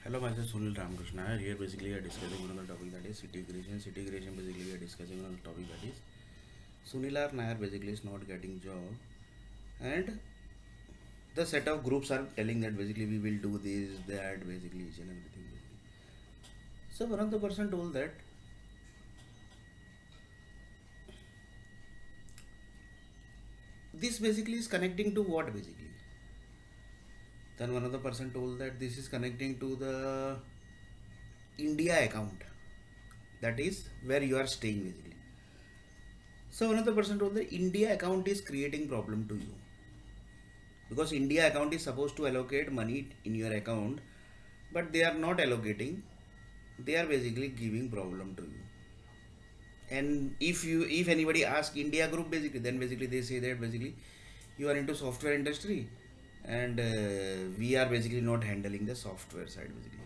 Hello, myself Sunil Ramakrishna. Here basically we are discussing one of the topic that is city creation. City creation basically we are discussing one of the topic that is Sunil R. Nair basically is not getting job, and the set of groups are telling that basically we will do this, that, basically each and everything. Basically. So one of the person told that this basically is connecting to what basically. Then one of the person told that this is connecting to the India account. That is where you are staying basically. So one of the person told that India account is creating problem to you because India account is supposed to allocate money in your account, but they are not allocating. They are basically giving problem to you. And if anybody ask India group basically, then basically they say that basically you are into software industry, and we are basically not handling the software side basically.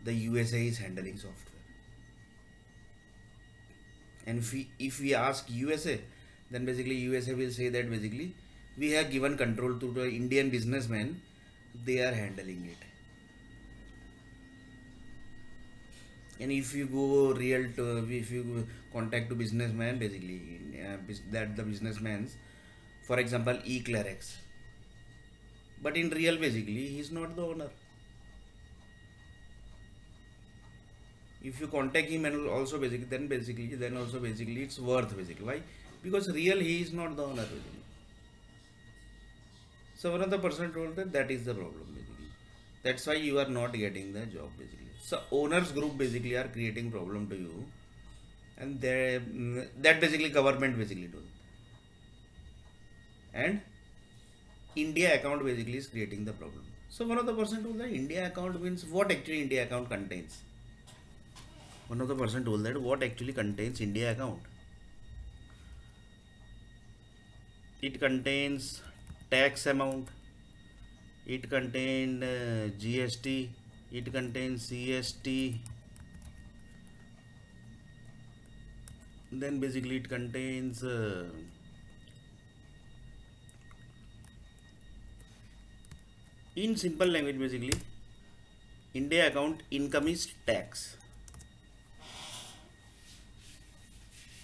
The USA is handling software. And if we ask USA, then basically USA will say that basically we have given control to the Indian businessmen, they are handling it. And if you go real to, if you contact to businessman basically, that the businessman's, for example, Eclarex, but in real basically he is not the owner. If you contact him and also basically, then also basically it's worth basically. Why? Because real he is not the owner basically. So one of the person told that that is the problem basically. That's why you are not getting the job basically. So owners group basically are creating problem to you, and they that basically government basically do. And India account basically is creating the problem. So one of the person told that India account means what actually India account contains. One of the person told that what actually contains India account. It contains tax amount, it contains GST, it contains CST, then basically it contains in simple language basically India account income is tax.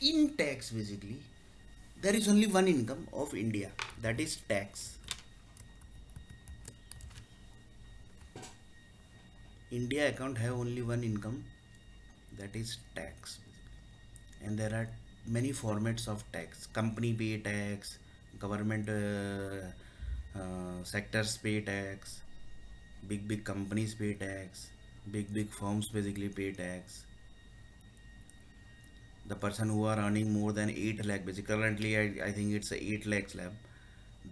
In tax basically there is only one income of India, that is tax. India account have only one income, that is tax. And there are many formats of tax. Company pay tax, government sectors pay tax, big companies pay tax, big firms basically pay tax. The person who are earning more than 8 lakh basically, currently I think it's a 8 lakh slab,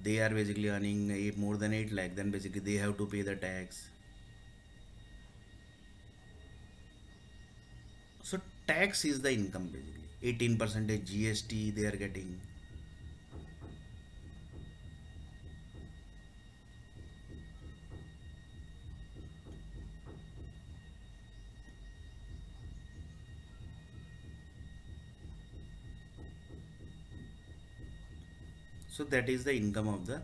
they are basically earning more than 8 lakh, then basically they have to pay the tax. So tax is the income basically. 18% GST they are getting. So that is the income of the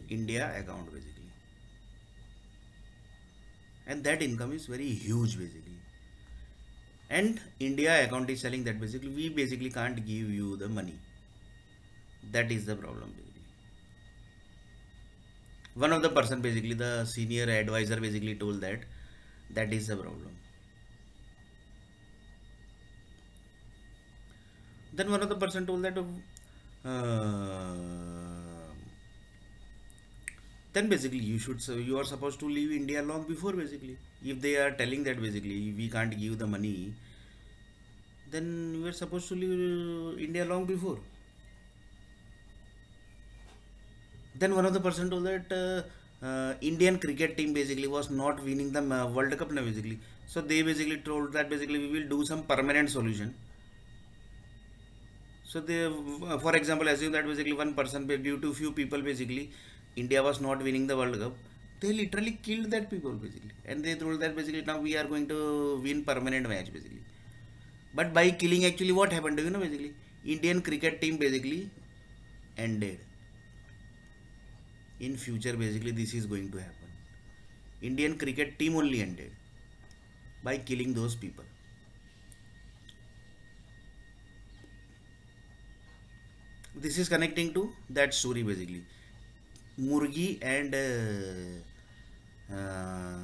India account basically. And that income is very huge basically. And India account is telling that basically we basically can't give you the money. That is the problem basically. One of the person basically, the senior advisor basically told that that is the problem. Then one of the person told that then basically you should, so you are supposed to leave India long before basically. If they are telling that basically we can't give the money, then you are supposed to leave India long before. Then one of the person told that Indian cricket team basically was not winning the World Cup now basically. So they basically told that basically we will do some permanent solution. So they, for example, assume that basically one person due to few people basically, India was not winning the World Cup. They literally killed that people basically, and they told that basically now we are going to win permanent match basically. But by killing actually what happened? Do you know basically? Indian cricket team basically ended. In future basically this is going to happen. Indian cricket team only ended by killing those people. This is connecting to that story basically. मुर्गी and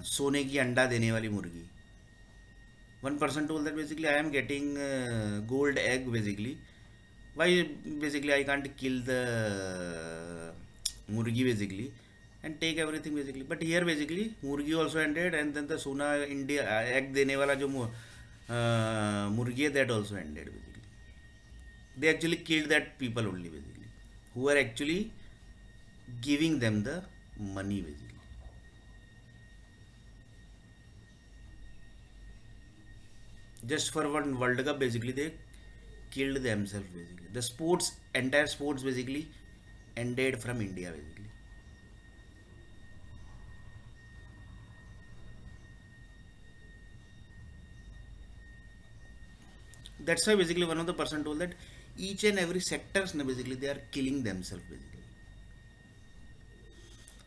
सोने की अंडा देने वाली मुर्गी. One person told that basically I am getting gold egg basically. Why basically I can't kill the murgi basically and take everything basically. But here basically murgi also ended and then the sona India egg देने वाला जो मुर्गी है that also ended basically. They actually killed that people only basically who are actually giving them the money basically. Just for one World Cup basically they killed themselves basically. The sports, entire sports basically ended from India basically. That's why basically one of the person told that each and every sectors basically they are killing themselves basically.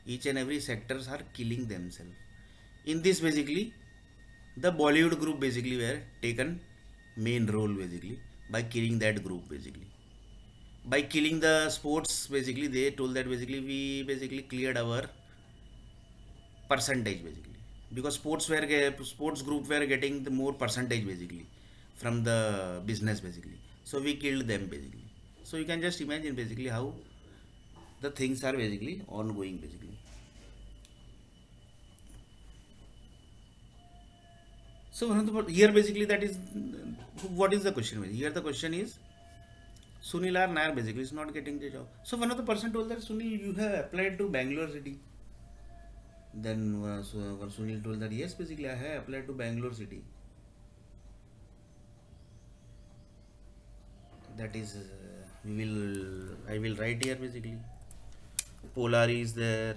Each and every sectors are killing themselves. In this basically the Bollywood group basically were taken main role basically by killing that group basically. By killing the sports basically they told that basically we basically cleared our percentage basically because sports group were getting the more percentage basically from the business basically, so we killed them basically. So you can just imagine basically how the things are basically ongoing basically. So one of the here basically that is what is the question here. The question is Sunil R Nair basically is not getting the job. So one of the person told that Sunil you have applied to Bangalore city. Then Sunil told that yes basically I have applied to Bangalore city. That is we will I will write here basically. Polari is there,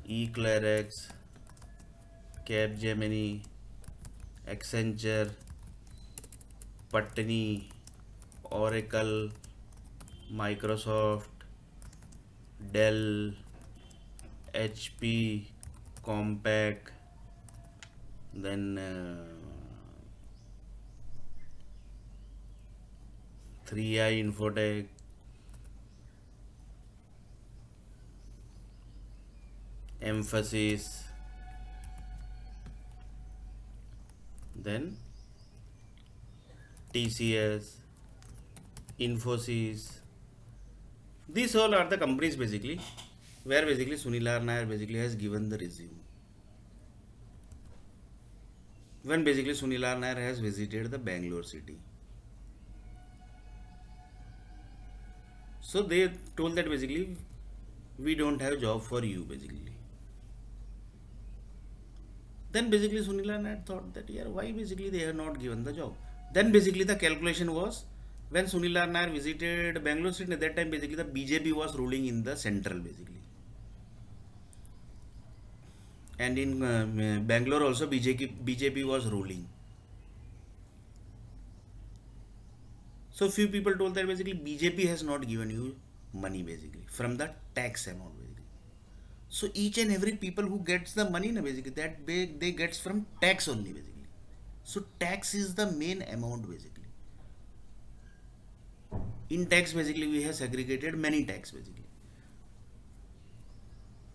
eClarex, Capgemini, Accenture, Patni, Oracle, Microsoft, Dell, HP, Compaq, then 3i Infotech, Emphasis, then TCS, Infosys. These all are the companies basically where basically Sunil R Nair basically has given the resume. When basically Sunil R Nair has visited the Bangalore city. So they told that basically we don't have job for you basically. Then basically Sunil R Nair thought that yeah why basically they have not given the job. Then basically the calculation was when Sunil R Nair visited Bangalore city at that time basically the BJP was ruling in the central basically. And in Bangalore also BJP was ruling. So few people told that basically BJP has not given you money basically from the tax amount basically. So each and every people who gets the money basically that they gets from tax only basically. So tax is the main amount basically. In tax basically we have segregated many tax basically.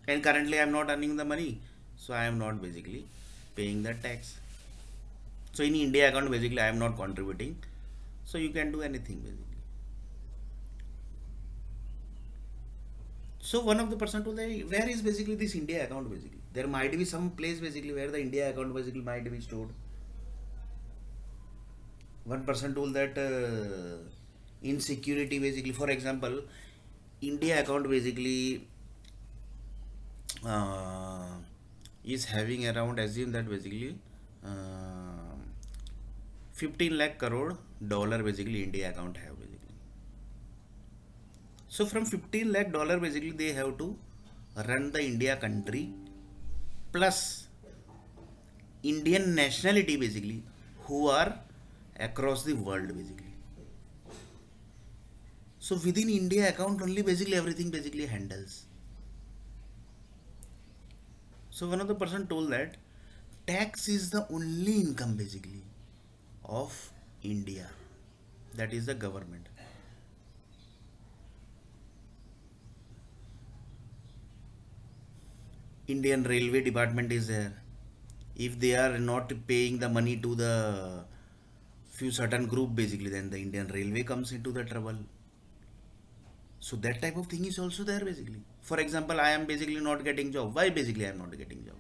And currently I am not earning the money, so I am not basically paying the tax. So in India account basically I am not contributing, so you can do anything basically. So one of the person told that where is basically this India account basically. There might be some place basically where the India account basically might be stored. One person told that in security basically, for example, India account basically uh, is having around assume that basically uh, 15 lakh crore dollar basically India account have basically. So from 15 lakh dollar basically they have to run the India country plus Indian nationality basically who are across the world basically. So within India account only basically everything basically handles. So one of the person told that tax is the only income basically of India, that is the government. Indian Railway Department is there. If they are not paying the money to the few certain group basically, then the Indian Railway comes into the trouble. So that type of thing is also there basically. For example, I am basically not getting job. Why basically I am not getting job?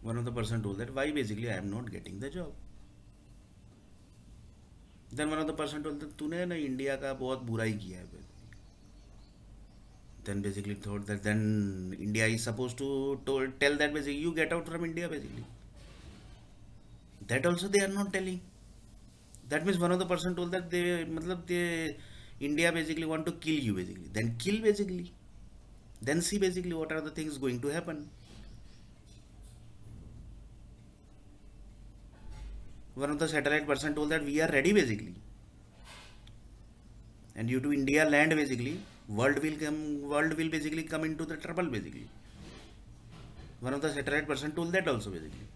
One of the person told that why basically I am not getting the job. Then one of the person told that तूने ना India का बहुत बुराई किया है. Then basically thought that then India is supposed to tell that basically you get out from India basically. That also they are not telling. That means one of the person told that they India basically want to kill you basically. Then kill basically. Then see basically what are the things going to happen. One of the satellite person told that we are ready basically. And due to India land basically, world will basically come into the trouble basically. One of the satellite person told that also basically.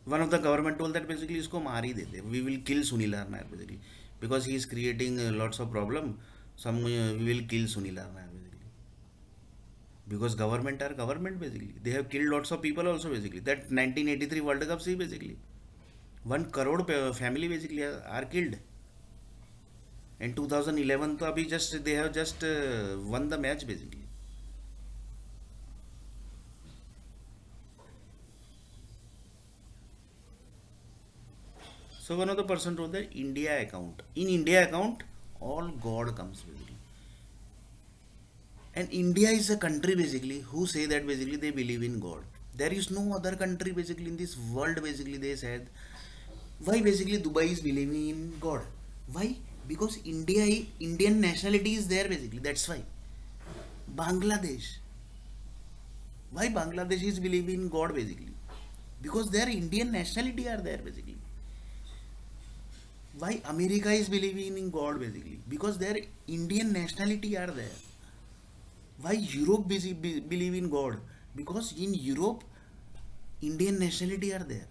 One of the government told that basically इसको मार ही देते, we will kill Sunil Arnair basically because he is creating lots of problem. Some we will kill Sunil Arnair basically because government are government basically. They have killed lots of people also basically. That 1983 World Cup see basically 1 crore family basically are killed. In 2011 तो अभी just they have just won the match basically. So one of the person told that India account. In India account, all God comes basically. And India is a country basically who say that basically they believe in God. There is no other country basically in this world basically they said. Why basically Dubai is believing in God? Why? Because Indian nationality is there basically. That's why. Bangladesh. Why Bangladesh is believing in God basically? Because their Indian nationality are there basically. Why America is believing in God basically? Because their Indian nationality are there. Why Europe believe in God? Because in Europe Indian nationality are there.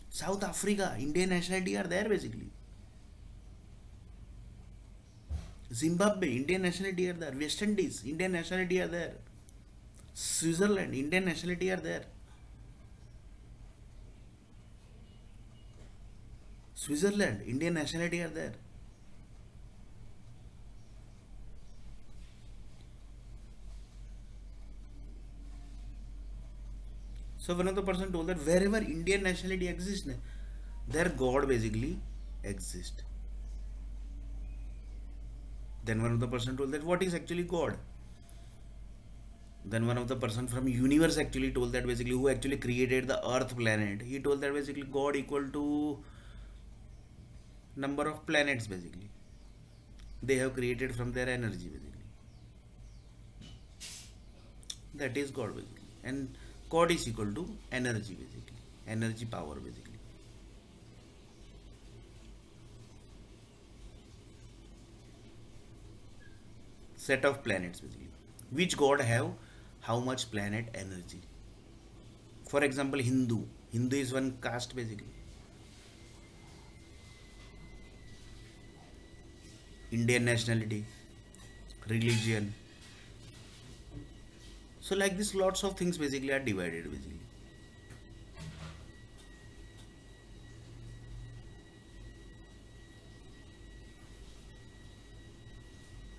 South Africa Indian nationality are there basically. Zimbabwe Indian nationality are there. West Indies Indian nationality are there. Switzerland Indian nationality are there. Switzerland Indian nationality are there. So one of the person told that wherever Indian nationality exists, their God basically exists. Then one of the person told that what is actually God? Then one of the person from universe actually told that basically who actually created the Earth planet. He told that basically God equal to number of planets basically. They have created from their energy basically. That is God basically. And God is equal to energy basically. Energy power basically. Set of planets basically. Which God have how much planet energy. For example, Hindu. Hindu is one caste basically. Indian nationality, religion. So like this, lots of things basically are divided basically.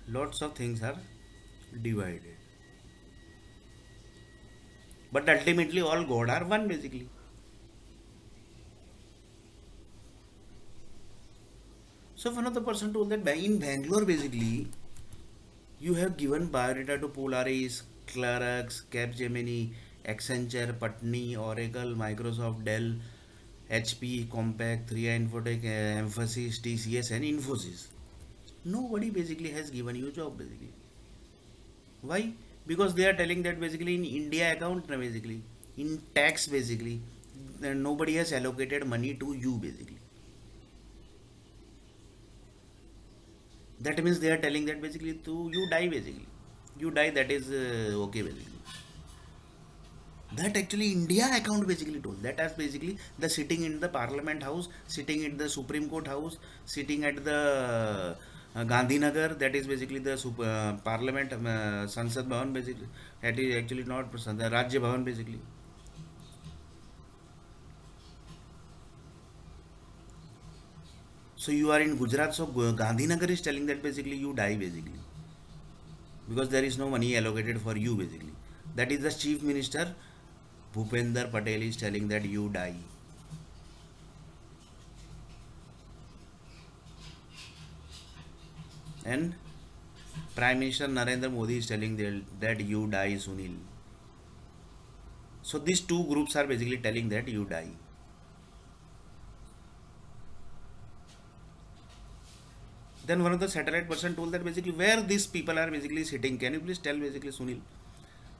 Lots of things are divided. But ultimately all God are one basically. So one of the person told that in Bangalore basically you have given biodata to Polaris, Clorox, Capgemini, Accenture, Patni, Oracle, Microsoft, Dell, HP, Compaq, 3i Infotech, Emphasis, TCS, and Infosys. Nobody basically has given you job basically. Why? Because they are telling that basically in India account basically in tax basically nobody has allocated money to you basically. That means they are telling that basically to you die basically, you die, that is okay basically. That actually India account basically told that, as basically the sitting in the Parliament House, sitting in the Supreme Court House, sitting at the Gandhinagar, that is basically the Parliament Sansad Bhavan basically, that is actually not the Rajya Bhavan basically. So you are in Gujarat, so Gandhinagar is telling that basically you die basically, because there is no money allocated for you basically. That is the Chief Minister Bhupender Patel is telling that you die. And Prime Minister Narendra Modi is telling that you die, Sunil. So these two groups are basically telling that you die. Then one of the satellite person told that basically where these people are basically sitting. Can you please tell basically, Sunil?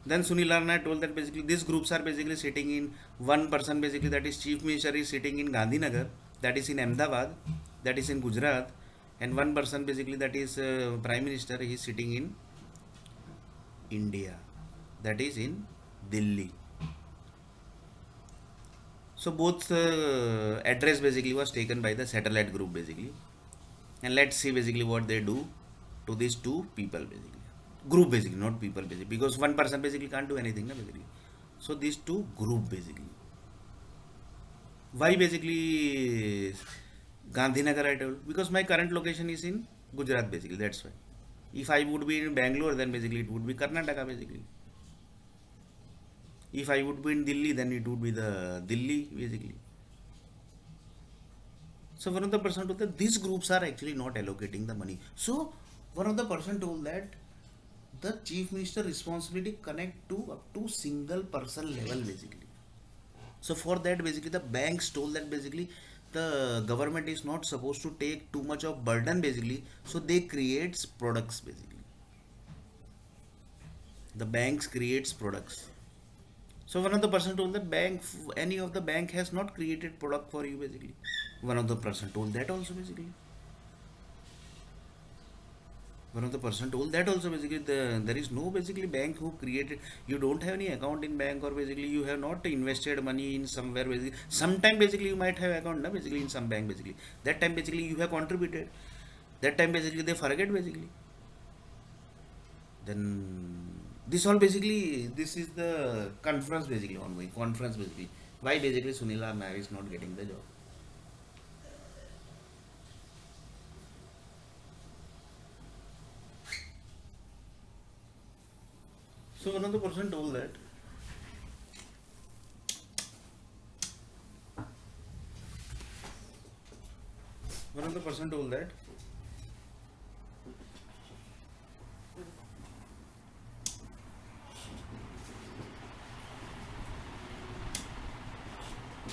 Then Sunil Arna told that basically these groups are basically sitting in one person basically, that is Chief Minister is sitting in Gandhinagar, that is in Ahmedabad, that is in Gujarat, and one person basically, that is Prime Minister, he is sitting in India, that is in Delhi. So both address basically was taken by the satellite group basically, and let's see basically what they do to these two people basically, group basically, not people basically, because one person basically can't do anything na basically. So these two group basically, why basically Gandhinagar I told, because my current location is in Gujarat basically, that's why. If I would be in Bangalore, then basically it would be Karnataka basically. If I would be in Delhi, then it would be the Delhi basically. So one of the person told that these groups are actually not allocating the money. So one of the person told that the chief minister responsibility connect to up to single person level basically. So for that basically the banks told that basically the government is not supposed to take too much of burden basically. So they creates products basically. The banks creates products. So one of the person told that bank, any of the bank has not created product for you basically. One of the person told that also basically. One of the person told that also basically, there is no basically bank who created, you don't have any account in bank, or basically you have not invested money in somewhere basically. Sometime basically you might have account na basically in some bank basically. That time basically you have contributed. That time basically they forget basically. Then this all basically, this is the conference basically on my conference basically. Why basically Sunila Nair is not getting the job. So one of the person told that, one of the person told that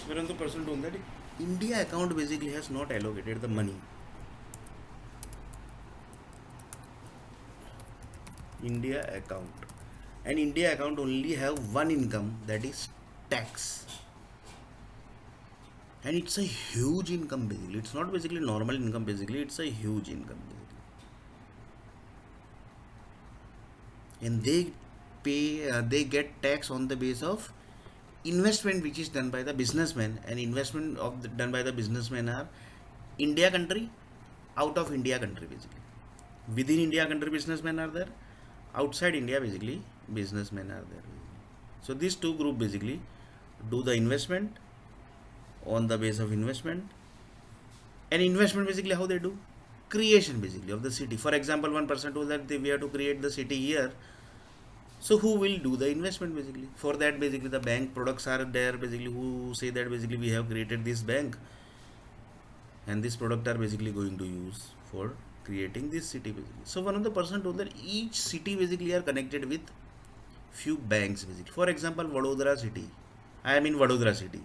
one of the person told that India account basically has not allocated the money. India account, and India account only have one income, that is tax, and it's a huge income basically. It's not basically normal income basically. It's a huge income basically, and they get tax on the base of investment which is done by the businessman, and investment done by the businessman are India country, out of India country basically. Within India country businessmen are there, outside India basically businessmen are there. So these two group basically do the investment on the base of investment, and investment basically how they do creation basically of the city. For example, one person told that we have to create the city here. So who will do the investment basically? For that basically the bank products are there basically, who say that basically we have created this bank, and this product are basically going to use for creating this city basically. So one of the person told that each city basically are connected with few banks basically. For example, Vadodara city, I am in Vadodara city.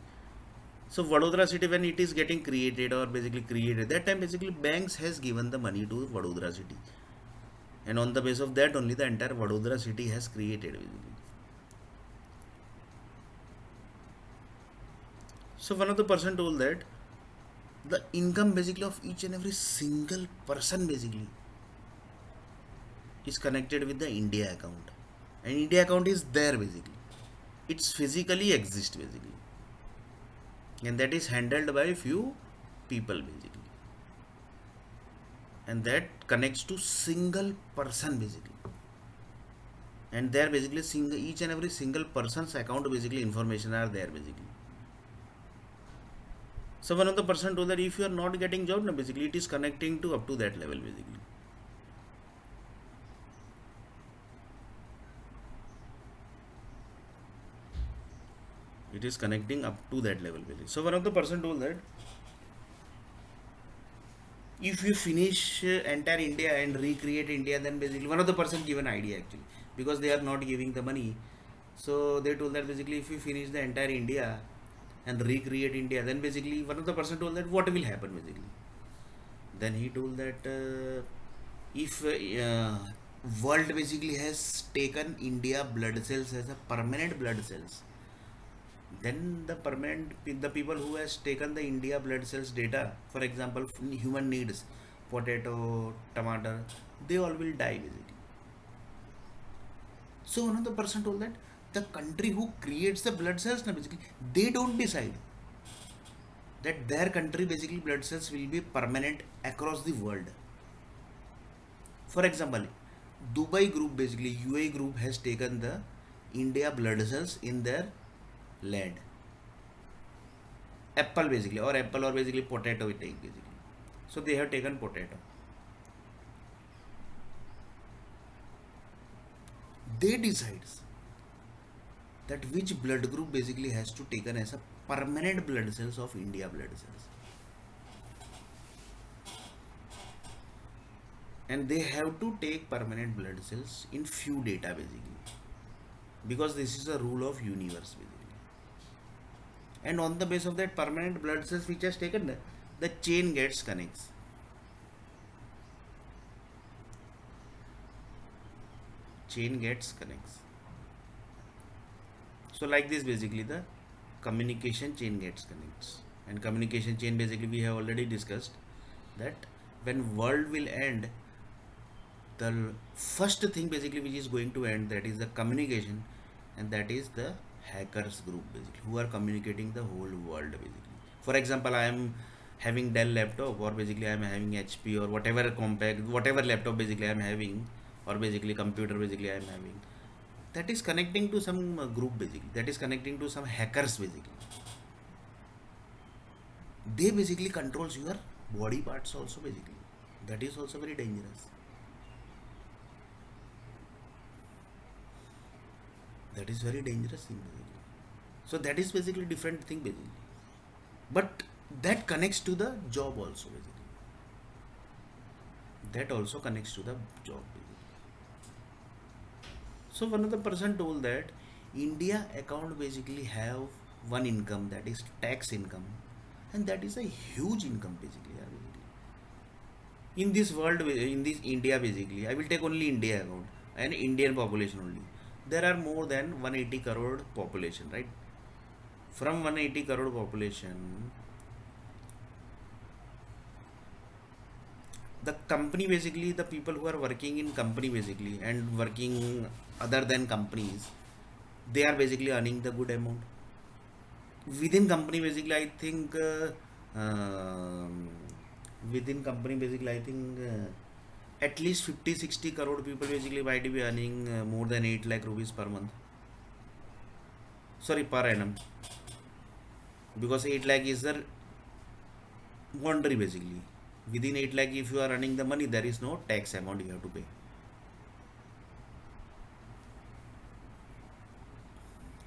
So Vadodara city, when it is getting created or basically created, that time basically banks has given the money to Vadodara city, and on the base of that only the entire Vadodara city has created basically. So one of the person told that the income basically of each and every single person basically, is connected with the India account, and India account is there basically. It's physically exists basically, and that is handled by few people basically, and that connects to single person basically, and there basically single each and every single person's account basically information are there basically. So one of the person told that if you are not getting job, no, basically it is connecting to up to that level basically. It is connecting up to that level basically. So one of the person told that if you finish entire India and recreate India, then basically one of the person give an idea actually, because they are not giving the money. So they told that basically if you finish the entire India and recreate India, then basically one of the person told that what will happen basically. Then he told that if world basically has taken India blood cells as a permanent blood cells, then the people who has taken the India blood cells data, for example human needs potato, tomato, they all will die basically. So another person told that the country who creates the blood cells, na, basically they don't decide that their country basically blood cells will be permanent across the world. For example, Dubai group basically UAE group has taken the India blood cells in their land. Apple basically, or apple or basically potato we take basically. So they have taken potato. They decides that which blood group basically has to taken as a permanent blood cells of India blood cells, and they have to take permanent blood cells in few data basically, because this is a rule of universe basically. And on the base of that permanent blood cells which has taken, the chain gets connects. Chain gets connects. So like this basically the communication chain gets connects. And communication chain basically we have already discussed that when world will end, the first thing basically which is going to end, that is the communication, and that is the hackers group basically, who are communicating the whole world basically. For example, I am having Dell laptop, or basically I am having HP or whatever compact, whatever laptop basically I am having, or basically computer basically I am having, that is connecting to some group basically, that is connecting to some hackers basically. They basically controls your body parts also basically. That is also very dangerous. That is very dangerous thing basically. So that is basically different thing basically, but that connects to the job also basically. That also connects to the job basically. So one of the person told that India account basically have one income, that is tax income, and that is a huge income basically, yeah, basically. In this world, in this India basically, I will take only India account and Indian population only. There are more than 180 crore population, right? From 180 crore population, the company basically, the people who are working in company basically and working other than companies, they are basically earning the good amount. Within company basically I think within company basically I think at least 50-60 crore people basically might be earning more than 8 lakh rupees per month, sorry, per annum, because 8 lakh is the boundary basically. Within 8 lakh if you are earning the money, there is no tax amount you have to pay.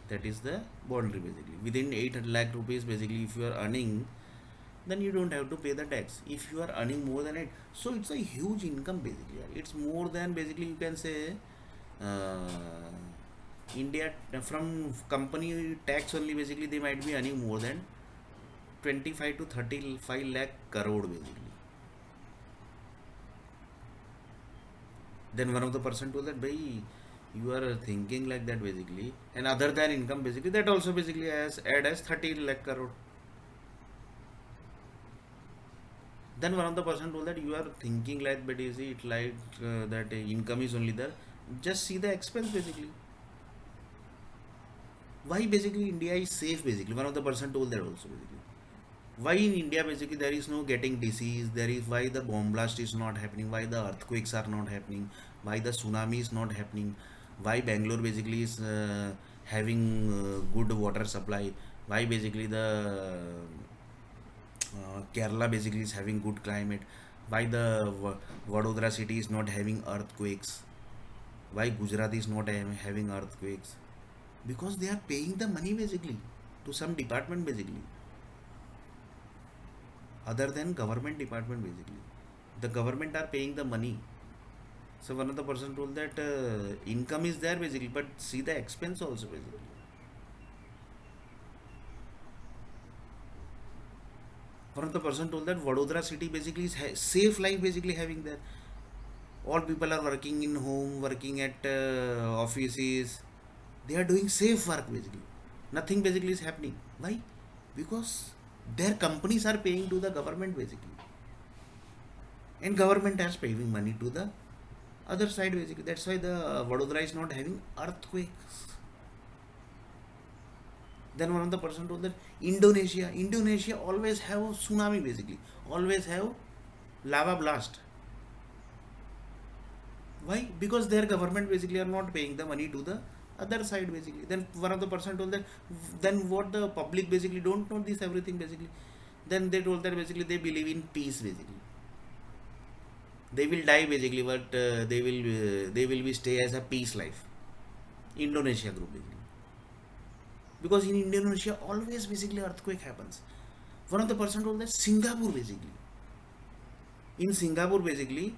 That is the boundary basically. Within 8 lakh rupees basically if you are earning, then you don't have to pay the tax. If you are earning more than it, so it's a huge income basically. It's more than basically you can say uh, India from company tax only basically they might be earning more than 25 to 35 lakh crore basically. Then one of the person told that, "Bhai, you are thinking like that basically, and other than income basically, that also basically as add as 30 lakh crore." Then one of the person told that you are thinking like, but is it like that income is only there? Just see the expense basically. Why basically India is safe basically? One of the person told that also basically. Why in India basically there is no getting disease? There is why the bomb blast is not happening? Why the earthquakes are not happening? Why the tsunami is not happening? Why Bangalore basically is having good water supply? Why basically the Kerala basically is having good climate? Why the Vadodara city is not having earthquakes? Why Gujarat is not having earthquakes? Because they are paying the money basically to some department basically, other than government department basically. The government are paying the money. So one of the person told that income is there basically, but see the expense also basically. One of the person told that Vadodara city basically is safe life basically having there. All people are working in home, working at offices. They are doing safe work basically. Nothing basically is happening. Why? Because their companies are paying to the government basically, and government has paying money to the other side basically. That's why the Vadodara is not having earthquakes. Then one of the person told that Indonesia always have tsunami basically, always have lava blast. Why? Because their government basically are not paying the money to the other side basically. Then one of the person told that, then what the public basically don't know this everything basically. Then they told that basically they believe in peace basically. They will die basically, but they will be stay as a peace life. Indonesia group basically. Because in Indonesia always basically earthquake happens. One of the person told that Singapore basically. In Singapore basically,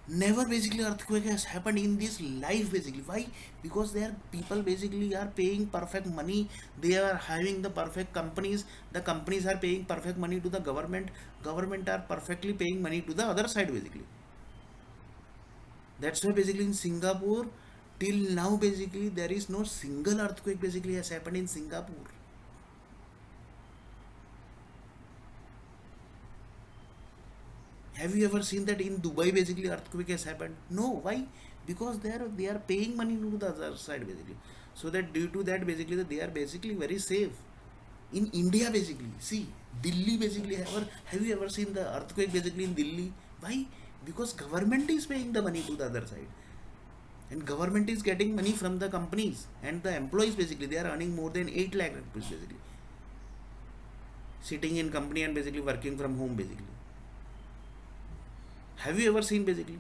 never basically earthquake has happened in this life basically. Why? Because their people basically are paying perfect money. They are having the perfect companies. The companies are paying perfect money to the government. Government are perfectly paying money to the other side basically. That's why basically in Singapore, till now basically there is no single earthquake basically has happened in Singapore. Have you ever seen that in Dubai basically earthquake has happened? No. Why? Because they are paying money to the other side basically. So that due to that basically they are basically very safe. In India basically, see Delhi basically have you ever seen the earthquake basically in Delhi? Why? Because government is paying the money to the other side, and government is getting money from the companies and the employees basically. They are earning more than 8 lakh rupees basically, sitting in company and basically working from home basically. Have you ever seen basically?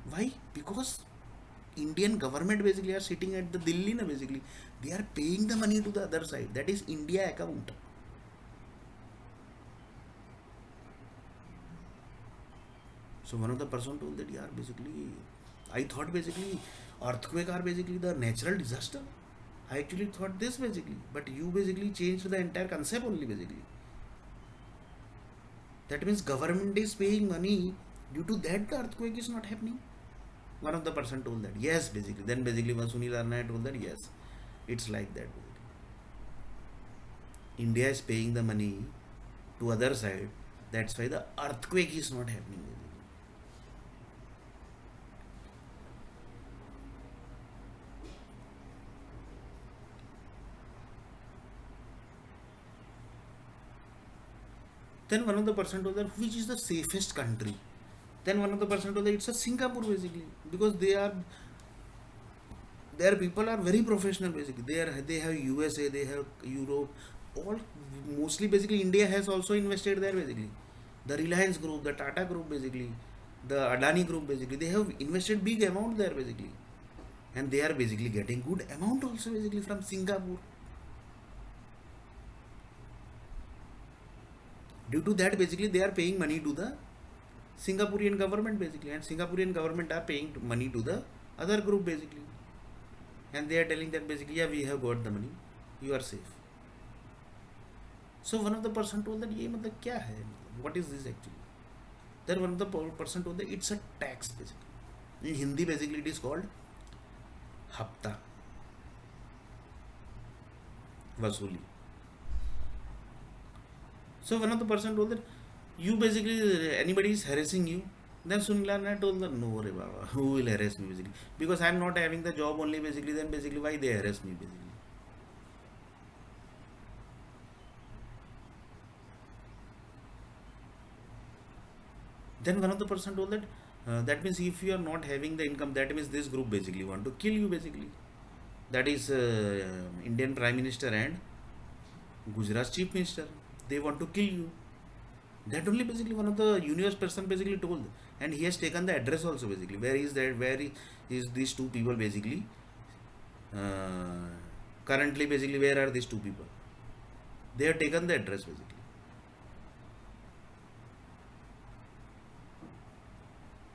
Why? Because Indian government basically are sitting at the Delhi na basically. They are paying the money to the other side. That is India account. So one of the person told that yeah basically I thought basically earthquake are basically the natural disaster. I actually thought this basically, but you basically changed the entire concept only basically. That means government is paying money, due to that the earthquake is not happening. One of the person told that yes basically. Then basically Sunil Arnaya told that yes, it's like that basically. India is paying the money to other side. That's why the earthquake is not happening basically. Then one of the person told that which is the safest country. Then one of the person told that it's a Singapore basically, because their people are very professional basically. They have USA, they have Europe, all mostly basically India has also invested there basically. The Reliance Group, the Tata Group basically, the Adani Group basically, they have invested big amount there basically, and they are basically getting good amount also basically from Singapore. Due to that basically they are paying money to the Singaporean government basically, and Singaporean government are paying money to the other group basically, and they are telling that basically yeah we have got the money, you are safe. So one of the person told that ये मतलब क्या है, what is this actually? Then one of the person told that it's a tax basically. In Hindi basically it is called हफ्ता, वसूली. So one of the person told that You basically, anybody is harassing you, then Sunil Narnair told them, no re baba, who will harass me basically, because I am not having the job only basically, then basically why they harass me basically. Then one of the person told that, that means if you are not having the income, that means this group basically want to kill you basically. That is Indian Prime Minister and Gujarat's Chief Minister. They want to kill you. That only basically one of the universe person basically told, and he has taken the address also basically. Where is that? Is these two people basically? Uh, Currently basically where are these two people? They have taken the address basically.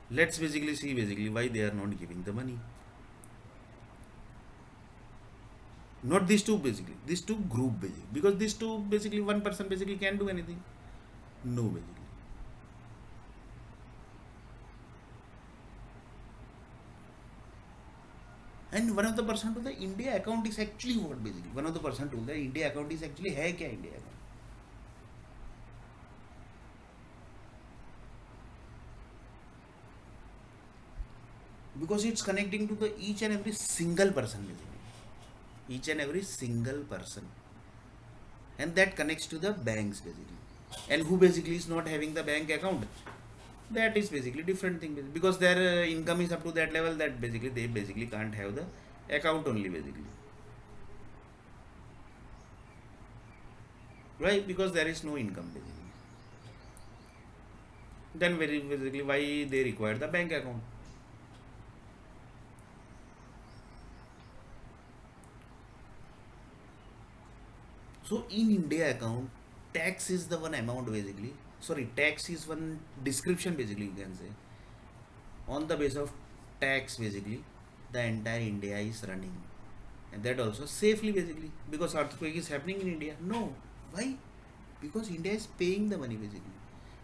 Let's basically see basically why they are not giving the money. Not these two basically. These two group basically. Because these two basically one person basically can do anything. No basically. And one of the person to the India account is actually what basically. One of the person told the India account is actually है क्या India account? Because it's connecting to the each and every single person basically. Each and every single person. And that connects to the banks basically. And who basically is not having the bank account, that is basically different thing because their income is up to that level that basically they basically can't have the account only basically, right? Because there is no income basically, then very basically why they require the bank account. So in India account, tax is the one amount basically, sorry, tax is one description basically, you can say. On the base of tax basically, the entire India is running, and that also safely basically, because earthquake is happening in India. No, why? Because India is paying the money basically.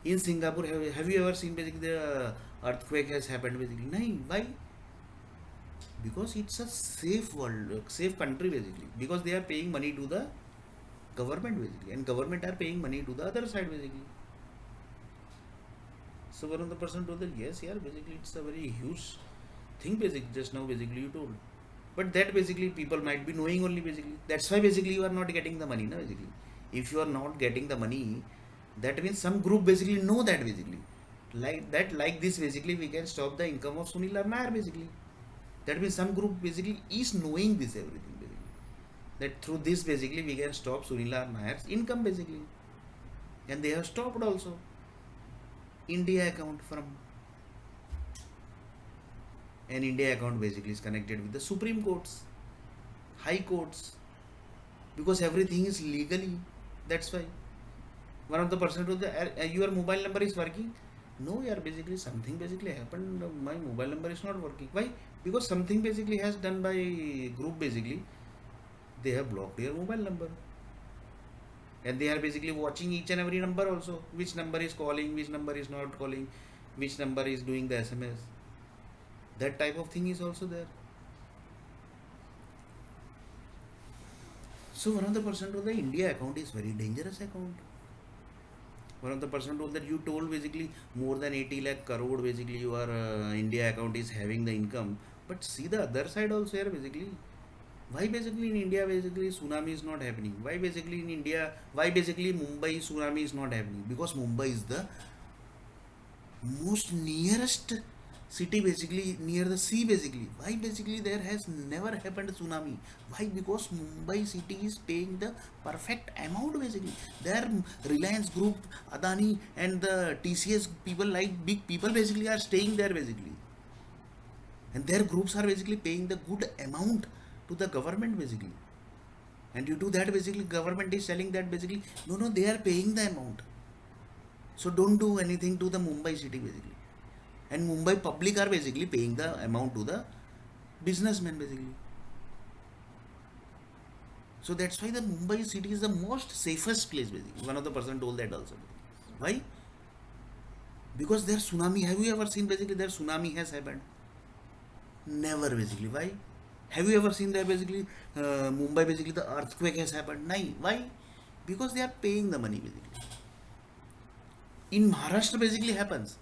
In Singapore, have you ever seen basically the earthquake has happened basically? No, why? Because it's a safe world, safe country basically, because they are paying money to the government basically, and government are paying money to the other side basically. So one of the person told that yes, yeah, basically it's a very huge thing basically. Just now basically you told, but that basically people might be knowing only basically. That's why basically you are not getting the money, na basically. If you are not getting the money, that means some group basically know that basically, like that, like this basically we can stop the income of Sunil Nair basically. That means some group basically is knowing this everything basically. That through this basically we can stop Sunil Nair's income basically, and they have stopped also India account from, an India account basically is connected with the Supreme Courts, High Courts, because everything is legally. That's why one of the person told that your mobile number is working. No, yeah, basically something basically happened. My mobile number is not working. Why? Because something basically has done by group basically. They have blocked your mobile number, and they are basically watching each and every number also. Which number is calling, which number is not calling, which number is doing the SMS. That type of thing is also there. So one of the person told the India account is very dangerous account. One of the person told that you told basically more than 80 lakh crore basically your India account is having the income, but see the other side also here basically. Why basically in India basically tsunami is not happening? Why basically in India? Why basically Mumbai tsunami is not happening? Because Mumbai is the most nearest city basically near the sea basically. Why basically there has never happened tsunami? Why? Because Mumbai city is paying the perfect amount basically. Their Reliance Group, Adani and the TCS people, like big people basically are staying there basically, and their groups are basically paying the good amount to the government basically, and due to that basically government is telling that basically no, they are paying the amount, so don't do anything to the Mumbai city basically, and Mumbai public are basically paying the amount to the businessmen basically. So that's why the Mumbai city is the most safest place basically. One of the person told that also. Why? Because their tsunami, have you ever seen basically their tsunami has happened? Never basically. Why? Have you ever seen that basically Mumbai basically the earthquake has happened? No. Why? Because they are paying the money basically. In Maharashtra basically happens.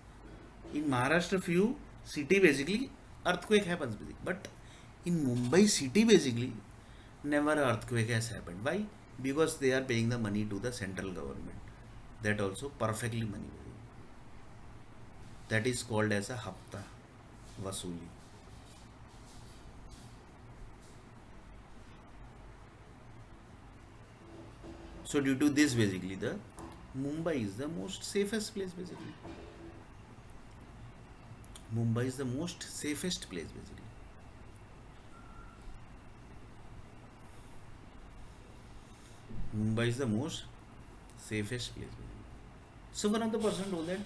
In Maharashtra few city basically earthquake happens basically. But in Mumbai city basically never earthquake has happened. Why? Because they are paying the money to the central government. That also perfectly money. That is called as a hafta vasuli. So due to this basically the Mumbai is the most safest place basically. Mumbai is the most safest place basically. Mumbai is the most safest place basically. So one of the person told that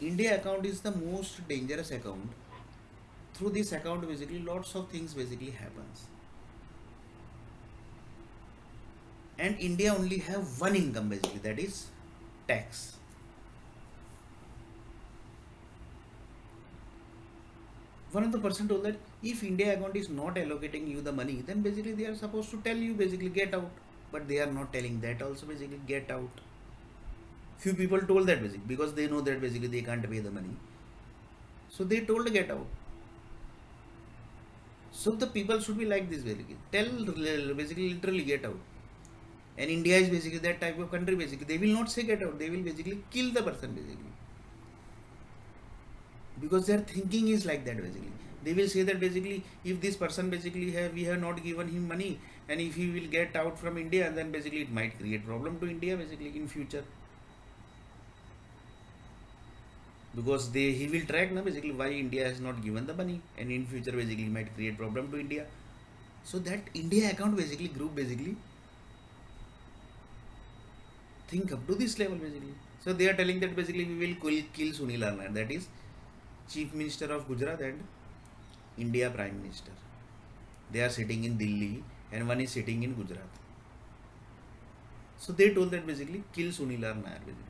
India account is the most dangerous account. Through this account basically lots of things basically happens. And India only have one income basically, that is tax. One of the person told that if India account is not allocating you the money, then basically they are supposed to tell you basically get out. But they are not telling that also basically get out. Few people told that basically because they know that basically they can't pay the money. So they told get out. So the people should be like this basically. Tell basically literally get out. And India is basically that type of country basically. They will not say get out. They will basically kill the person basically. Because their thinking is like that basically. They will say that basically if this person basically we have not given him money and if he will get out from India, then basically it might create problem to India basically in future. Because he will track now basically why India has not given the money and in future basically might create problem to India. So that India account basically group basically think up to this level basically. So they are telling that basically we will kill Sunil Arna, that is Chief Minister of Gujarat and India Prime Minister. They are sitting in Delhi and one is sitting in Gujarat. So they told that basically kill Sunil Arna basically.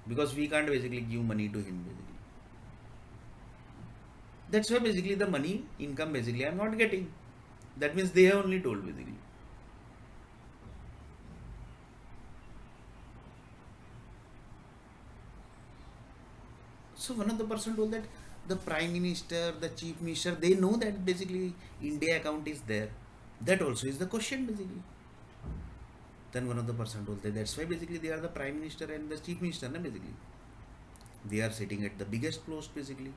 Because we can't basically give money to him basically. That's why basically the money income basically I'm not getting. That means they have only told basically. So one of the person told that the prime minister, the chief minister, they know that basically India account is there. That also is the question basically. Then one of the person told that that's why basically they are the prime minister and the chief minister, na, basically. They are sitting at the biggest post basically.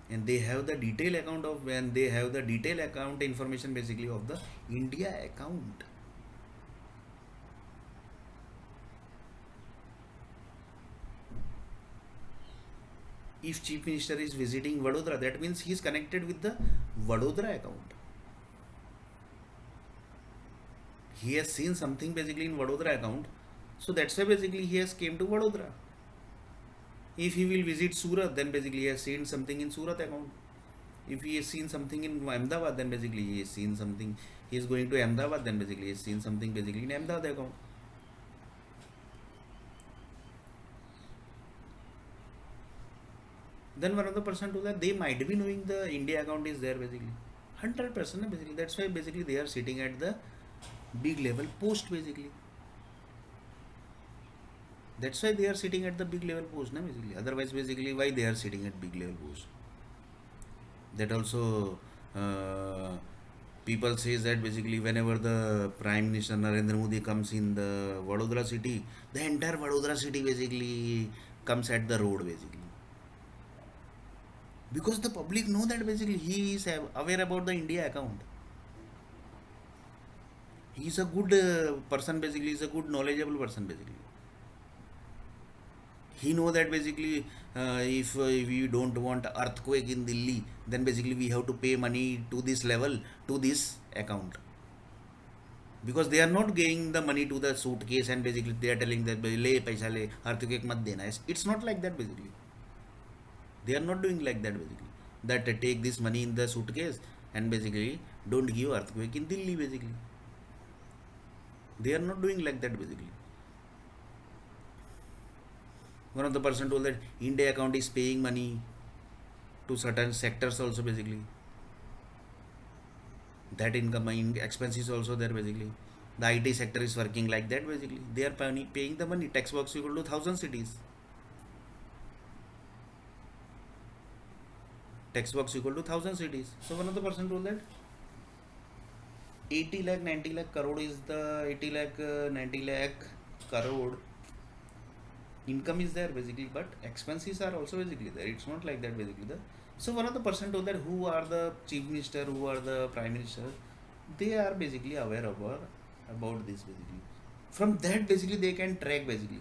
And they have the detailed account of when they have the detailed account information basically of the India account. If chief minister is visiting Vadodara, that means he is connected with the Vadodara account. He has seen something basically in Vadodara account, so that's why basically he has came to Vadodara. If he will visit Surat, then basically he has seen something in Surat account. If he has seen something in Ahmedabad, then basically he has seen something. He is going to Ahmedabad, then basically he has seen something basically in Ahmedabad account. Then one of the person told that they might be knowing the India account is there basically. 100% basically. That's why basically they are sitting at the big level post basically. That's why they are sitting at the big level post, na, basically. Otherwise, basically, why they are sitting at big level post? That also, people says that basically whenever the Prime Minister Narendra Modi comes in the Vadodara city, the entire Vadodara city basically comes at the road basically. Because the public know that basically he is aware about the India account. He is a good person basically. He is a good knowledgeable person basically. He know that basically if we don't want earthquake in Delhi, then basically we have to pay money to this level, to this account, because they are not giving the money to the suitcase and basically they are telling that le paisa le earthquake mat dena. It's not like that basically. They are not doing like that basically, that take this money in the suitcase and basically don't give earthquake in Delhi basically. They are not doing like that basically. One of the person told that India account is paying money to certain sectors also basically. That income expense is also there basically. The IT sector is working like that basically. They are paying the money. Tax box equal to 1,000 cities. Tax box equal to 1,000 cities. So one of the person told that 80 lakh 90 lakh crore is the 80 lakh 90 lakh crore income is there basically, but expenses are also basically there. It's not like that basically. So one of the person told that who are the chief minister, who are the prime minister, they are basically aware about this basically. From that basically they can track basically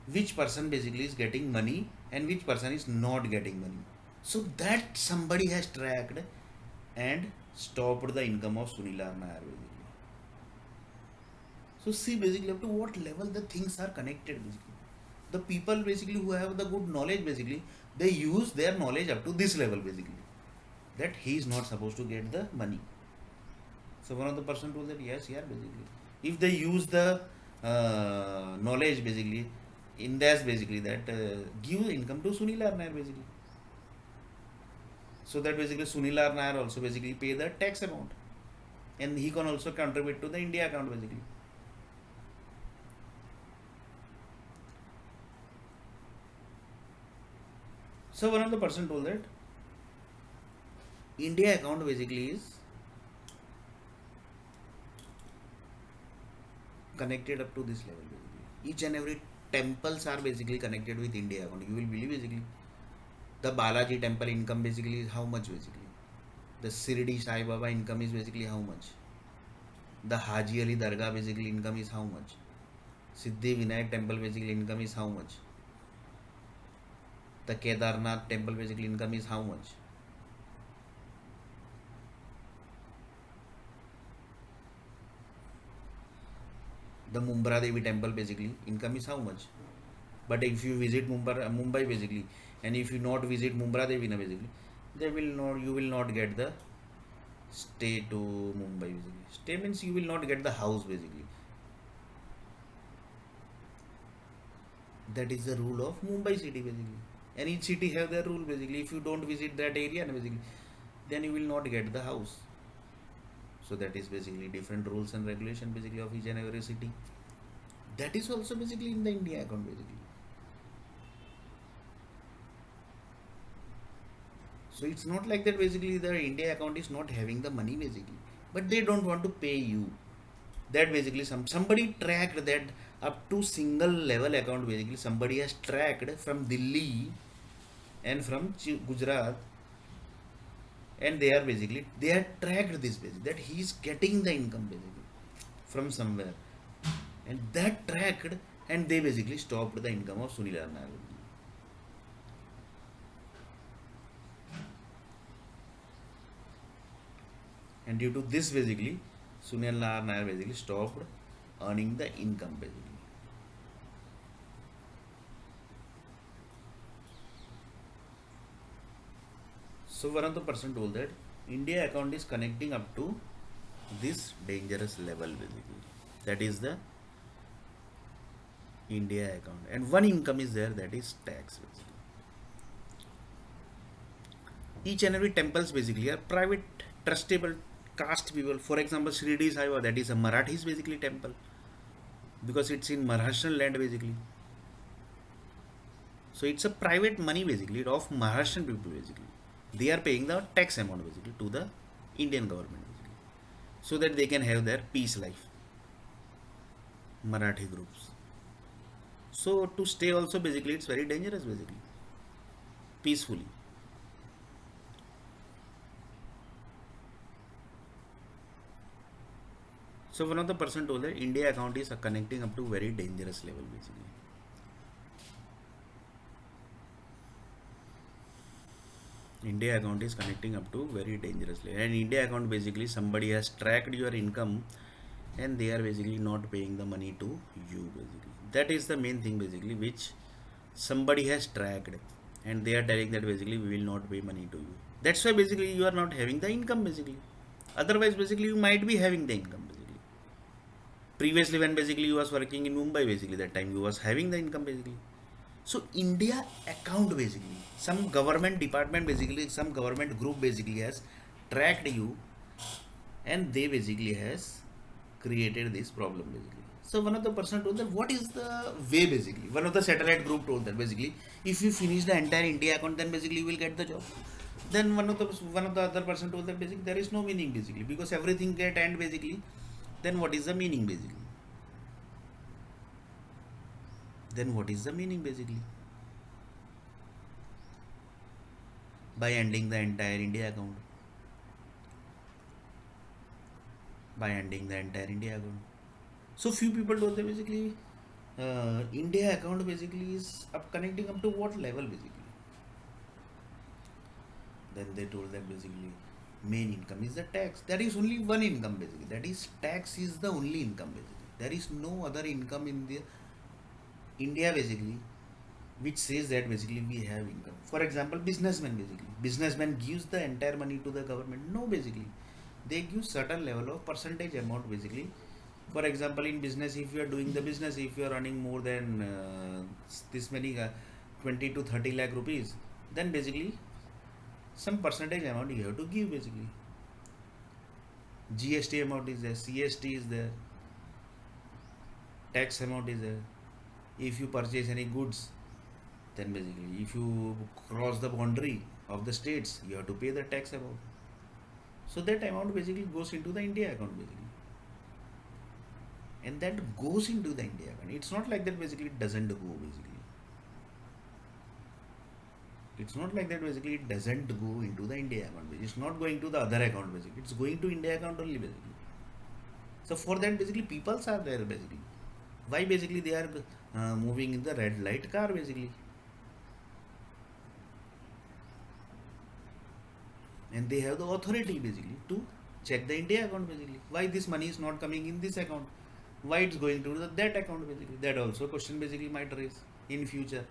which person basically is getting money and which person is not getting money. So that somebody has tracked and stopped the income of Sunil Nair basically. So see basically up to what level the things are connected basically. The people basically who have the good knowledge basically, they use their knowledge up to this level basically, that he is not supposed to get the money. So one of the person told that yes, yeah, basically if they use the knowledge basically in that basically that give income to Sunil Nair basically, so that basically Sunil Nair also basically pay the tax amount and he can also contribute to the India account basically. So one of the person told that India account basically is connected up to this level basically. Each and every temples are basically connected with India account. You will believe basically the Balaji temple income basically is how much basically. The Sirdi Sai Baba income is basically how much. The Haji Ali Dargah basically income is how much. Siddhi Vinayak temple basically income is how much. The Kedarnath temple basically income is how much. The Mumbra Devi temple basically income is how much. But if you visit Mumbai basically, and if you not visit Mumbra Devi na basically, they will not, you will not get the stay to Mumbai basically. Stay means you will not get the house basically. That is the rule of Mumbai city basically. And each city have their rule basically. If you don't visit that area basically, then you will not get the house. So that is basically different rules and regulation basically of each and every city. That is also basically in the India account basically. So it's not like that basically the India account is not having the money basically, but they don't want to pay you. That basically somebody tracked that up to single level account basically. Somebody has tracked from Delhi and from Gujarat, and they are basically they are tracked this basically that he is getting the income basically from somewhere, and that tracked and they basically stopped the income of Sunil Nair. And due to this basically Sunil Nair basically stopped earning the income basically. So one of the person told that India account is connecting up to this dangerous level basically. That is the India account, and one income is there, that is tax basically. Each and every temples basically are private trustable caste people. For example, Shirdi Sai Baba, that is a Marathis basically temple, because it's in Maharashtrian land basically. So it's a private money basically of Maharashtrian people basically. They are paying the tax amount basically to the Indian government basically, so that they can have their peace life. Marathi groups. So to stay also basically it's very dangerous basically. Peacefully. So one of the person told that India account is connecting up to very dangerous level basically. India account is connecting up to very dangerous level, and India account basically somebody has tracked your income and they are basically not paying the money to you basically. That is the main thing basically which somebody has tracked, and they are telling that basically we will not pay money to you. That's why basically you are not having the income basically. Otherwise basically you might be having the income basically. Previously when basically you was working in Mumbai basically, that time you was having the income basically. So India account basically, some government department basically, some government group basically has tracked you, and they basically has created this problem basically. So one of the person told that what is the way basically. One of the satellite group told that basically if you finish the entire India account then basically you will get the job. Then one of the other person told that basically there is no meaning basically because everything get end basically. Then what is the meaning basically? Then what is the meaning basically? By ending the entire India account. By ending the entire India account. So few people told that basically India account basically is up connecting up to what level basically. Then they told that basically main income is the tax. That is only one income basically. That is tax is the only income basically. There is no other income in the India basically which says that basically we have income. For example, businessman basically. Businessman gives the entire money to the government. No basically. They give certain level of percentage amount basically. For example, in business, if you are doing the business, if you are earning more than this many 20 to 30 lakh rupees, then basically some percentage amount you have to give basically. GST amount is there, CST is there, tax amount is there. If you purchase any goods, then basically if you cross the boundary of the states, you have to pay the tax amount. So that amount basically goes into the India account basically. And that goes into the India account. It's not like that basically it doesn't go basically. It's not like that basically it doesn't go into the India account. It's not going to the other account basically. It's going to India account only basically. So for that basically peoples are there basically. Why basically they are moving in the red light car basically. And they have the authority basically to check the India account basically. Why this money is not coming in this account? Why it's going to that account basically? That also question basically might raise in future.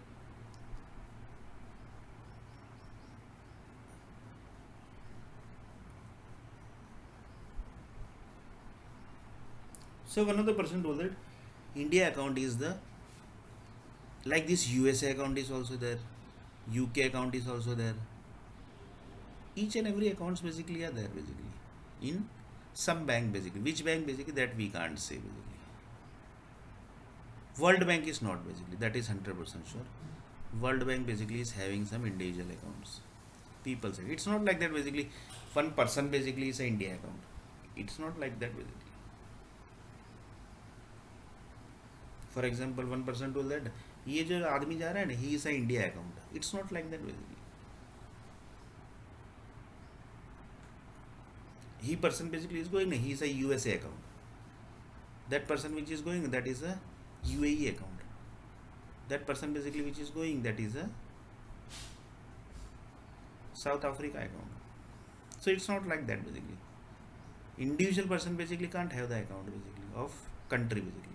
So one of the person told that India account is the like this USA account is also there, UK account is also there. Each and every accounts basically are there basically in some bank basically. Which bank basically that we can't say basically. World Bank is not basically, that is 100% sure. World Bank basically is having some individual accounts. People say it's not like that basically. One person basically is an India account. It's not like that basically. For example, one person told that ये जो आदमी जा रहा है ना, he is an India account. It's not like that basically. He person basically is going, he is a USA account. That person which is going, that is a UAE account. That person basically which is going, that is a South Africa account. So it's not like that basically. Individual person basically can't have the account basically of country basically.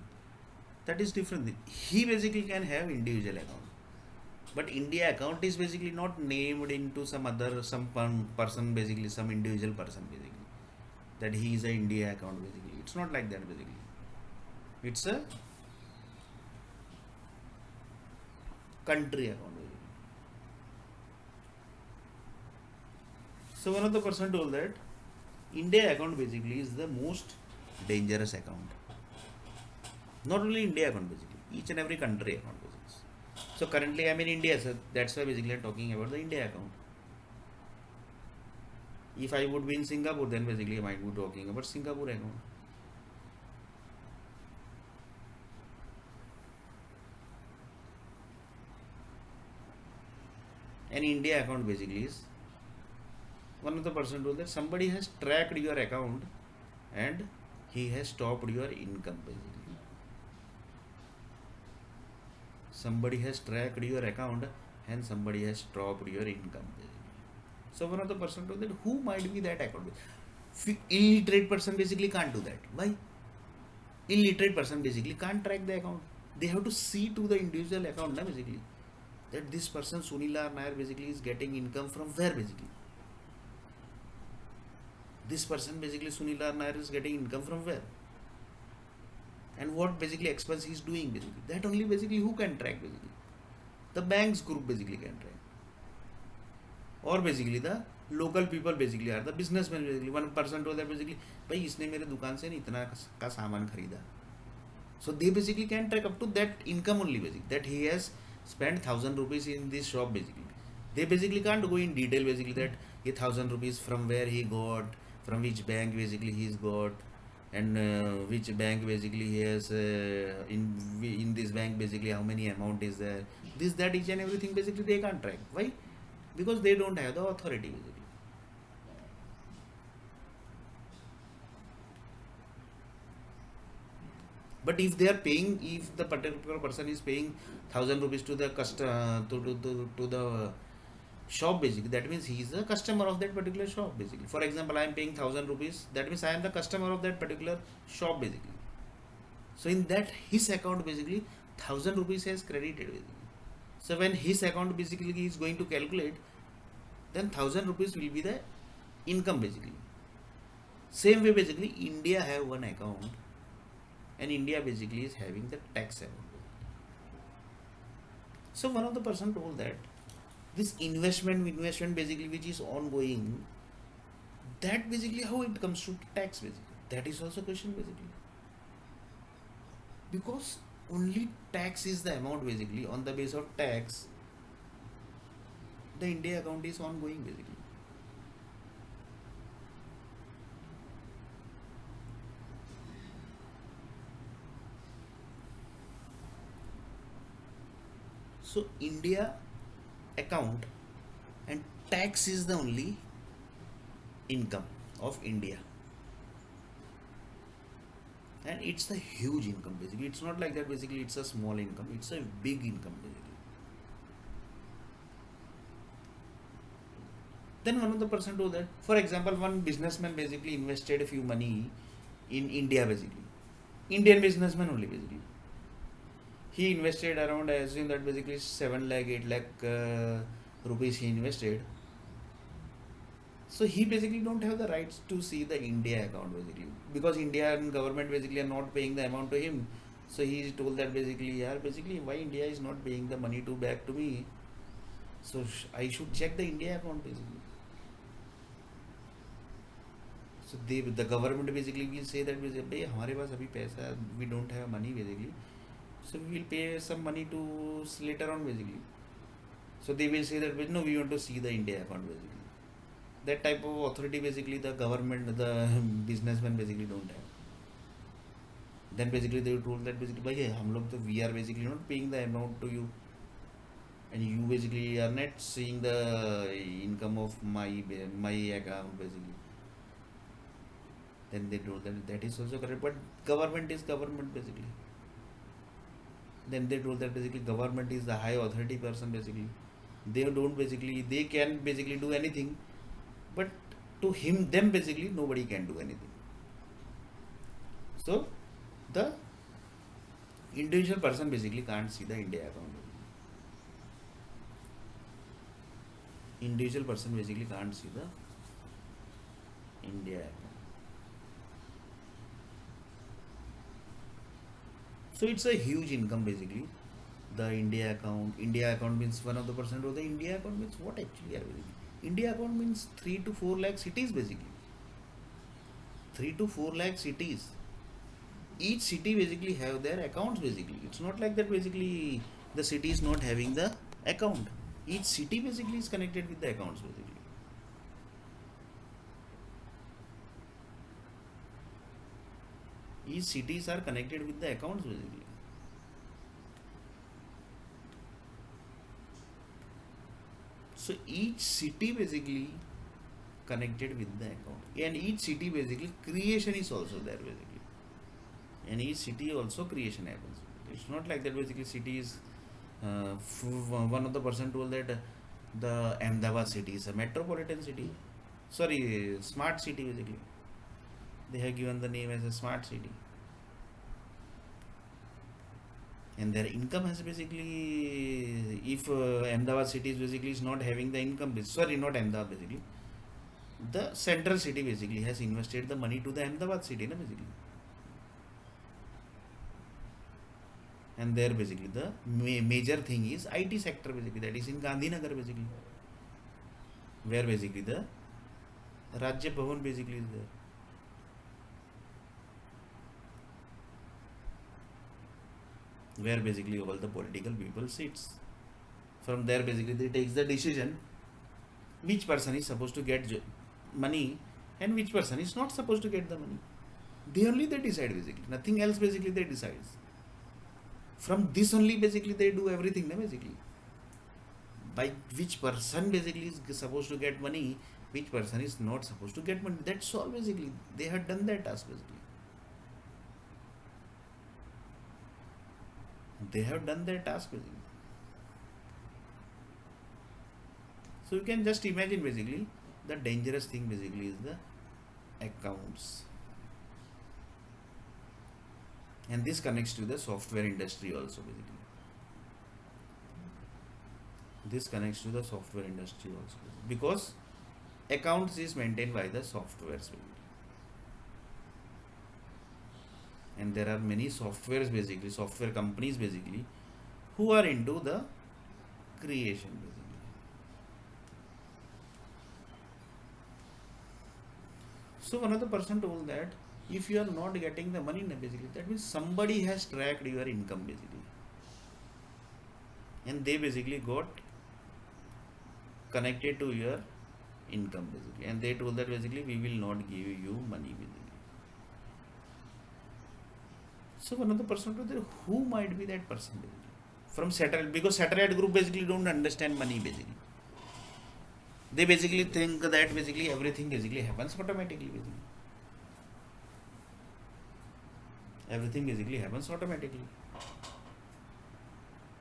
That is different. He basically can have individual account. But India account is basically not named into some other, person basically, some individual person basically. That he is a India account basically. It's not like that basically. It's a country account basically. So one of the person told that India account basically is the most dangerous account. Not only India account basically, each and every country account basically. So currently I'm in India, so that's why basically I'm talking about the India account. If I would be in Singapore, then basically I might be talking about Singapore account. An India account basically is one of the person told that somebody has tracked your account and he has stopped your income basically. Somebody has tracked your account and somebody has stopped your income basically. So one of the person told that who might be that account? Illiterate person basically can't do that. Why? Illiterate person basically can't track the account. They have to see to the individual account basically. That this person Sunil R. Nair basically is getting income from where basically. This person basically Sunil R. Nair is getting income from where? And what basically expense he is doing basically. That only basically who can track basically. The banks group basically can track. Or basically the local people basically are the businessman basically. One person told that basically भाई इसने मेरे दुकान से नहीं इतना का सामान खरीदा. So they basically can track up to that income only basically that he has spent 1,000 rupees in this shop basically. They basically can't go in detail basically that ये 1,000 rupees from where he got, from which bank basically he's got, and which bank basically he has in this bank basically how many amount is there. This that each and everything basically they can't track. Why? Because they don't have the authority basically. But if they are paying, if the particular person is paying 1,000 rupees to the to the shop basically, that means he is a customer of that particular shop basically. For example, I am paying 1,000 rupees, that means I am the customer of that particular shop basically. So in that his account basically 1,000 rupees has credited basically. So when his account basically is going to calculate, then 1,000 rupees will be the income basically. Same way basically India have one account, and India basically is having the tax amount. So one of the person told that this investment basically which is ongoing, that basically how it comes to tax basically. That is also question basically. Because only tax is the amount basically. On the base of tax, the India account is ongoing basically. So India account and tax is the only income of India, and it's a huge income basically. It's not like that basically it's a small income, it's a big income basically. Then one of the person told that, for example, one businessman basically invested a few money in India basically. Indian businessman only basically. He invested around, I assume that basically 7 lakh, 8 lakh rupees he invested. So he basically don't have the rights to see the India account basically, because Indian government basically are not paying the amount to him. So he is told that basically, yeah, basically why India is not paying the money to back to me. So I should check the India account basically. So the government basically will say that basically, "Bhai, हमारे पास अभी पैसा, we don't have money basically. So we will pay some money to later on basically." So they will say that no, we want to see the India account basically. That type of authority basically the government, the businessman basically don't have. Then basically they were told that basically, भाई हम लोग तो we are basically not paying the amount to you, and you basically are not seeing the income of my account basically. Then they told that that is also correct, but government is government basically. Then they told that basically government is the high authority person basically. They don't basically, they can basically do anything, but to them basically nobody can do anything. So the individual person basically can't see the India account. Individual person basically can't see the India account. So it's a huge income basically. The India account means one of the percent of the India account means what actually are basically. India account means 3 to 4 lakh cities basically. 3 to 4 lakh cities. Each city basically have their accounts basically. It's not like that basically the city is not having the account. Each city basically is connected with the accounts basically. Each cities are connected with the accounts basically. So each city basically connected with the account, and each city basically creation is also there basically, and each city also creation happens. It's not like that basically city is one of the person told that the Ahmedabad city is a metropolitan city, sorry, smart city basically. They have given the name as a smart city, and their income has basically, if Ahmedabad city is basically is not having the income, sorry, not Ahmedabad basically, the central city basically has invested the money to the Ahmedabad city na basically, and there basically the major thing is IT sector basically, that is in Gandhinagar basically, where basically the Rajya Bhavan basically is there. Where basically all the political people sits. From there basically they takes the decision which person is supposed to get money and which person is not supposed to get the money. They decide basically. Nothing else basically they decide. From this only basically they do everything basically. By which person basically is supposed to get money, which person is not supposed to get money. That's all basically. They have done that task basically. They have done their task basically. So you can just imagine basically the dangerous thing basically is the accounts. And this connects to the software industry also basically. This connects to the software industry also because accounts is maintained by the softwares basically. And there are many softwares basically, software companies basically, who are into the creation basically. So one of the person told that if you are not getting the money basically, that means somebody has tracked your income basically. And they basically got connected to your income basically. And they told that basically we will not give you money basically. So one of the person told that who might be that person basically? From satellite, because satellite group basically don't understand money basically. They basically think that basically everything basically happens automatically basically. Everything basically happens automatically.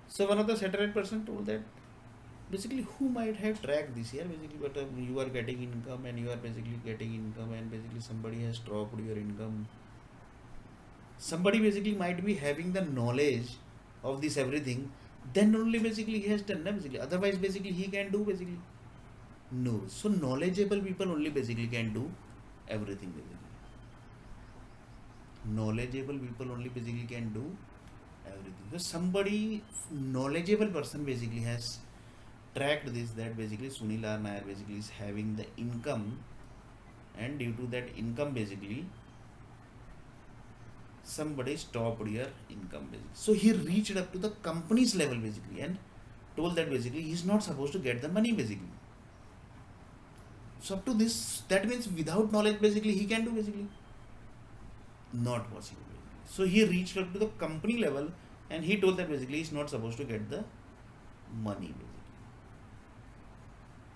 So one of the satellite person told that basically who might have tracked this year basically, but you are getting income and you are basically getting income and basically somebody has dropped your income. Somebody basically might be having the knowledge of this everything, then only basically he has done basically. Otherwise basically he can do basically. No. So knowledgeable people only basically can do everything basically. Knowledgeable people only basically can do everything. So somebody knowledgeable person basically has tracked this, that basically Sunil R. Nair basically is having the income, and due to that income basically somebody stopped your income basically. So he reached up to the company's level basically and told that basically he is not supposed to get the money basically. So up to this, that means without knowledge basically he can do basically not possible basically. So he reached up to the company level and he told that basically he is not supposed to get the money basically.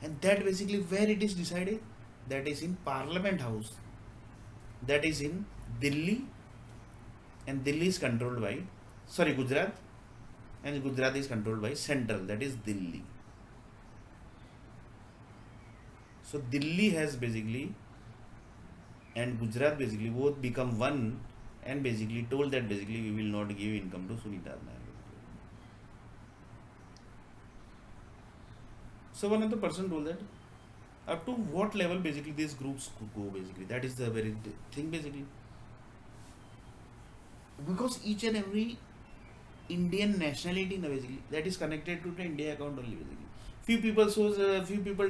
And that basically where it is decided, that is in Parliament House, that is in Delhi, and Delhi is controlled by Gujarat, and Gujarat is controlled by Central, that is Delhi. So Delhi has basically and Gujarat basically both become one and basically told that basically we will not give income to Sunita Nair. So one of the person told that up to what level basically these groups could go basically. That is the very thing basically. Because each and every Indian nationality basically that is connected to the India account only basically. Few people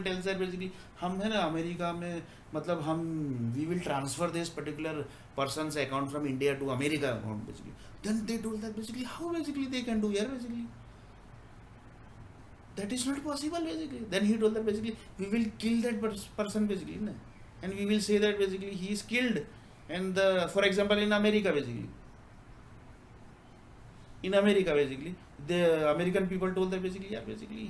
tells that basically हम है ना America में मतलब हम we will transfer this particular person's account from India to America account basically. Then they told that basically how basically they can do here basically. That is not possible basically. Then he told that basically we will kill that person basically, na? And we will say that basically he is killed. And for example in America basically. In America basically, the American people told that basically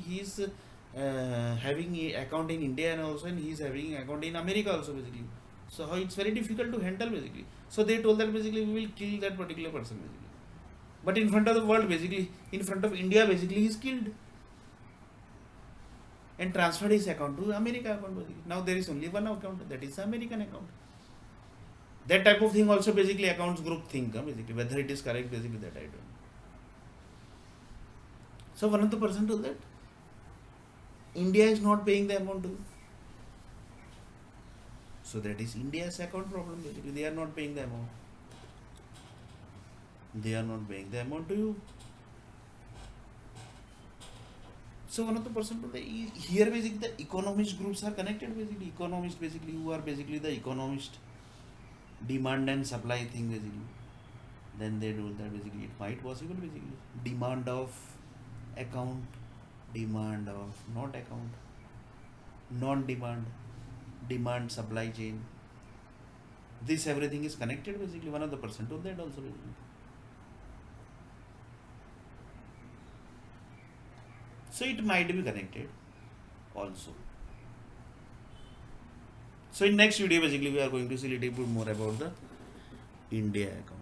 he is having a account in India and also and he is having account in America also basically. So how it's very difficult to handle basically. So they told that basically we will kill that particular person basically. But in front of the world basically, in front of India basically he is killed. And transferred his account to America account basically. Now there is only one account, that is the American account. That type of thing also basically accounts group think basically. Whether it is correct basically that I don't know. So one of the person told that India is not paying the amount to you. So that is India's account problem basically. They are not paying the amount. They are not paying the amount to you. So one of the person told that here basically the economist groups are connected, basically economist basically who are basically the economist demand and supply thing basically. Then they told that basically it might possible basically demand of account, demand of not account, non-demand, demand supply chain. This everything is connected basically. One of the person told that also basically. So it might be connected also. So in next video basically we are going to see a little bit more about the India account.